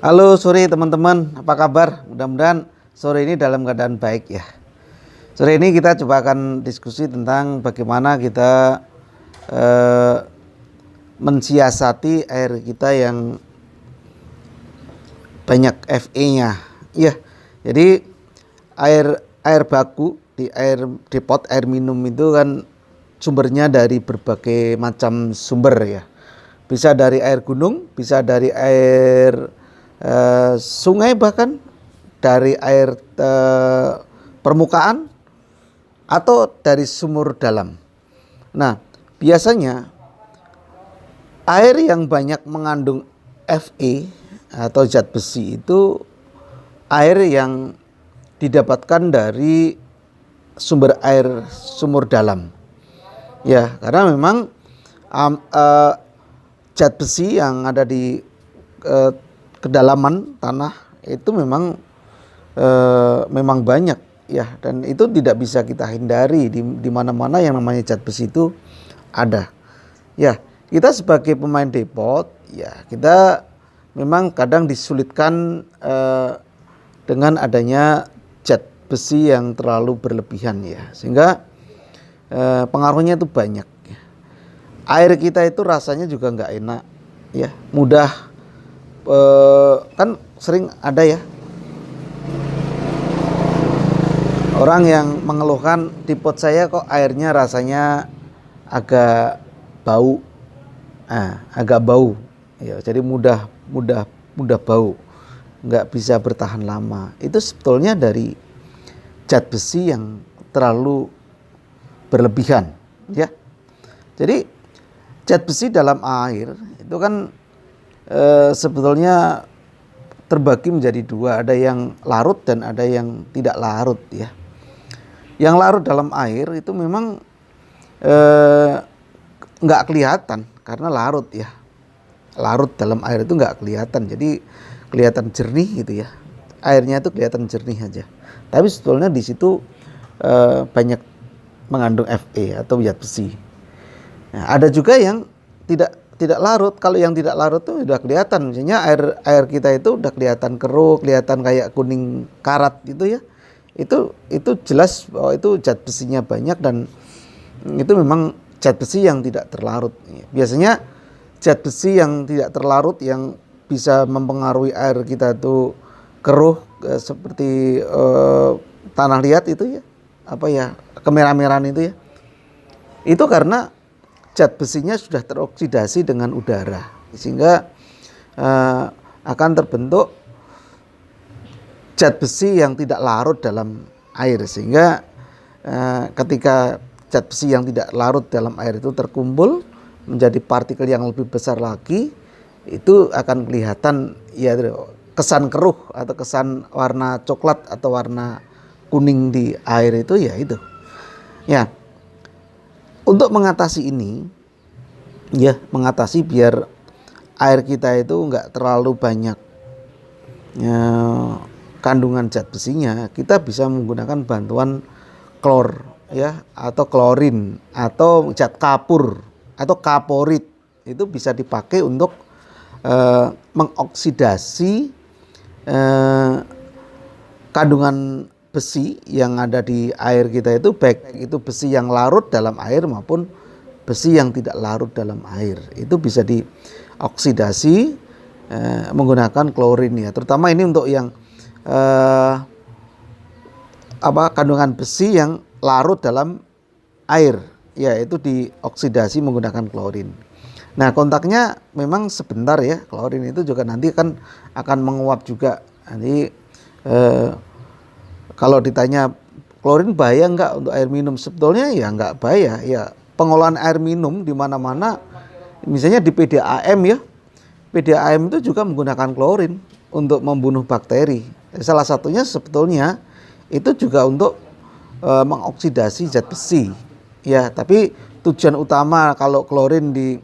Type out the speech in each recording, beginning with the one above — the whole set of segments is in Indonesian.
Halo sore teman-teman, apa kabar? Mudah-mudahan sore ini dalam keadaan baik ya. Sore ini kita coba akan diskusi tentang bagaimana kita mensiasati air kita yang banyak Fe-nya. Ya, jadi air baku di pot air minum itu kan sumbernya dari berbagai macam sumber ya. Bisa dari air gunung, bisa dari air sungai, bahkan dari air permukaan atau dari sumur dalam. Nah, biasanya air yang banyak mengandung Fe atau zat besi itu air yang didapatkan dari sumber air sumur dalam. Ya, karena memang zat besi yang ada di kedalaman tanah itu memang banyak ya, dan itu tidak bisa kita hindari. Di mana-mana yang namanya zat besi itu ada. Ya, kita sebagai pemain depot ya, kita memang kadang disulitkan dengan adanya zat besi yang terlalu berlebihan ya, sehingga pengaruhnya itu banyak ya. Air kita itu rasanya juga nggak enak ya, mudah kan sering ada ya orang yang mengeluhkan, di pot saya kok airnya rasanya agak bau, ya, jadi mudah bau, nggak bisa bertahan lama. Itu sebetulnya dari zat besi yang terlalu berlebihan ya. Jadi zat besi dalam air itu kan sebetulnya terbagi menjadi dua, ada yang larut dan ada yang tidak larut ya. Yang larut dalam air itu memang nggak kelihatan karena larut ya. Larut dalam air itu nggak kelihatan, jadi kelihatan jernih gitu ya. Airnya itu kelihatan jernih aja. Tapi sebetulnya di situ banyak mengandung Fe atau zat besi. Nah, ada juga yang tidak larut. Kalau yang tidak larut tuh udah kelihatan, misalnya air kita itu udah kelihatan keruh, kelihatan kayak kuning karat gitu ya. Itu jelas bahwa itu zat besinya banyak, dan itu memang zat besi yang tidak terlarut. Biasanya zat besi yang tidak terlarut yang bisa mempengaruhi air kita itu keruh seperti tanah liat itu ya, kemerah-merahan itu ya. Itu karena zat besinya sudah teroksidasi dengan udara, sehingga akan terbentuk zat besi yang tidak larut dalam air, sehingga ketika zat besi yang tidak larut dalam air itu terkumpul menjadi partikel yang lebih besar lagi, itu akan kelihatan ya kesan keruh atau kesan warna coklat atau warna kuning di air itu ya itu. Ya. Untuk mengatasi ini, ya, mengatasi biar air kita itu enggak terlalu banyak kandungan zat besinya, kita bisa menggunakan bantuan klor ya, atau klorin, atau zat kapur atau kaporit. Itu bisa dipakai untuk mengoksidasi kandungan besi yang ada di air kita itu, baik itu besi yang larut dalam air maupun besi yang tidak larut dalam air. Itu bisa dioksidasi menggunakan klorin ya. Terutama ini untuk yang kandungan besi yang larut dalam air, yaitu dioksidasi menggunakan klorin. Nah, kontaknya memang sebentar ya. Klorin itu juga nanti akan menguap juga. Nanti kalau ditanya klorin bahaya enggak untuk air minum, sebetulnya ya enggak bahaya ya. Pengolahan air minum di mana-mana, misalnya di PDAM ya, PDAM itu juga menggunakan klorin untuk membunuh bakteri. Salah satunya sebetulnya itu juga untuk mengoksidasi zat besi ya. Tapi tujuan utama kalau klorin di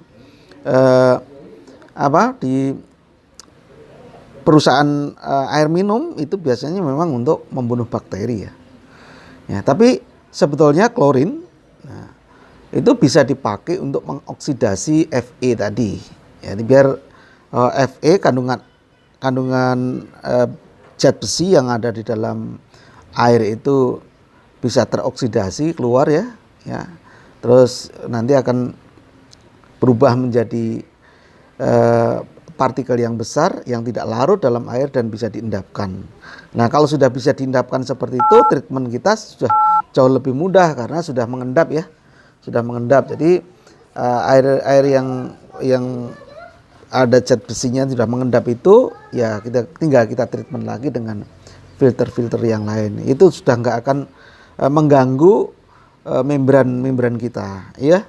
perusahaan air minum itu biasanya memang untuk membunuh bakteri ya. Ya, tapi sebetulnya klorin itu bisa dipakai untuk mengoksidasi Fe tadi. Ya, biar Fe kandungan kandungan zat besi yang ada di dalam air itu bisa teroksidasi keluar ya. Terus nanti akan berubah menjadi partikel yang besar yang tidak larut dalam air dan bisa diendapkan. Nah, kalau sudah bisa diendapkan seperti itu, treatment kita sudah jauh lebih mudah karena sudah mengendap ya. Sudah mengendap. Jadi air yang ada zat besinya sudah mengendap itu ya tinggal kita treatment lagi dengan filter-filter yang lain. Itu sudah nggak akan mengganggu membran kita ya,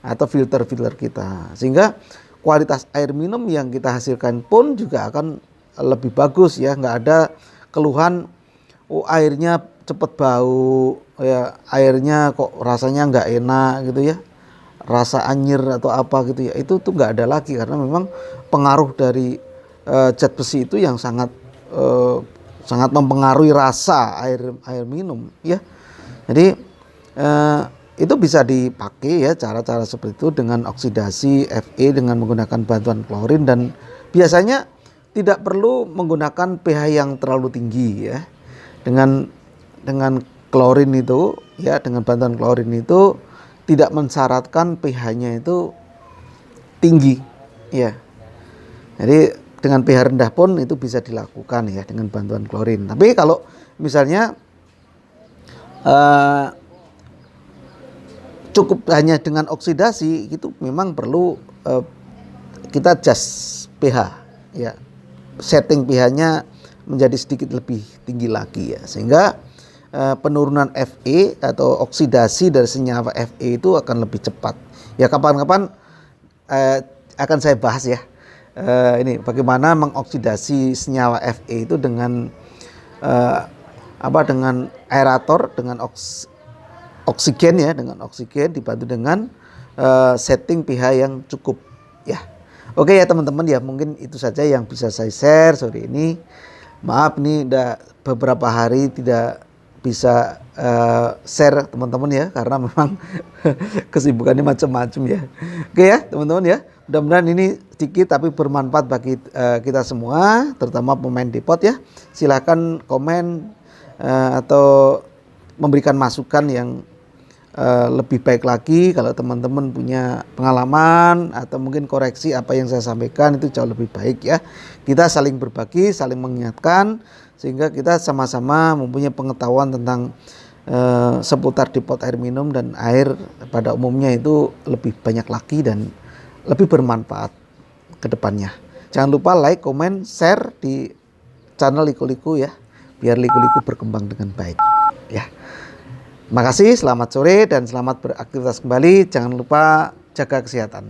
atau filter-filter kita, sehingga kualitas air minum yang kita hasilkan pun juga akan lebih bagus ya. Nggak ada keluhan airnya cepet bau ya, airnya kok rasanya nggak enak gitu ya, rasa anyir atau apa gitu ya. Itu tuh nggak ada lagi karena memang pengaruh dari zat besi itu yang sangat mempengaruhi rasa air minum ya. Jadi itu bisa dipakai ya cara-cara seperti itu dengan oksidasi Fe dengan menggunakan bantuan klorin, dan biasanya tidak perlu menggunakan pH yang terlalu tinggi ya. Dengan klorin itu ya, dengan bantuan klorin itu tidak mensyaratkan pH-nya itu tinggi ya. Jadi dengan pH rendah pun itu bisa dilakukan ya dengan bantuan klorin. Tapi kalau misalnya cukup hanya dengan oksidasi itu memang perlu kita adjust pH ya, setting pH-nya menjadi sedikit lebih tinggi lagi ya, sehingga penurunan Fe atau oksidasi dari senyawa Fe itu akan lebih cepat ya. Kapan-kapan akan saya bahas ya ini bagaimana mengoksidasi senyawa Fe itu dengan dengan aerator, dengan oksigen ya, dengan oksigen dibantu dengan setting pH yang cukup ya. Oke ya teman-teman ya, mungkin itu saja yang bisa saya share sore ini. Maaf nih udah beberapa hari tidak bisa share teman-teman ya, karena memang kesibukannya macam-macam ya. Oke ya teman-teman ya, mudah-mudahan ini sedikit tapi bermanfaat bagi kita semua, terutama pemain depot ya. Silahkan komen atau memberikan masukan yang lebih baik lagi. Kalau teman-teman punya pengalaman atau mungkin koreksi apa yang saya sampaikan, itu jauh lebih baik ya. Kita saling berbagi, saling mengingatkan, sehingga kita sama-sama mempunyai pengetahuan tentang seputar depot air minum dan air pada umumnya itu lebih banyak lagi dan lebih bermanfaat ke depannya. Jangan lupa like, komen, share di channel Liku-Liku ya, biar Liku-Liku berkembang dengan baik ya. Terima kasih, selamat sore dan selamat beraktivitas kembali. Jangan lupa jaga kesehatan.